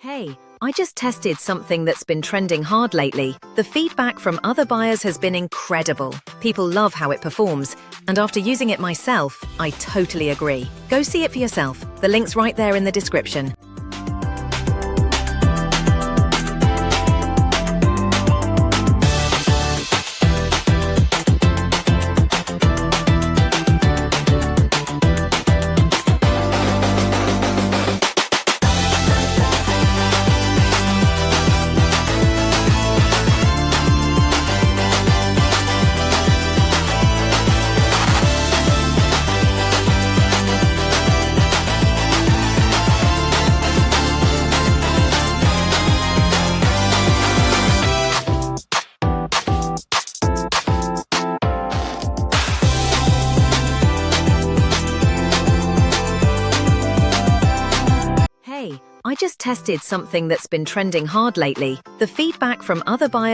Hey, I just tested something that's been trending hard lately. The feedback from other buyers has been incredible. People love how it performs, and after using it myself, I totally agree. Go see it for yourself. The link's right there in the description. Hey, I just tested something that's been trending hard lately. The feedback from other buyers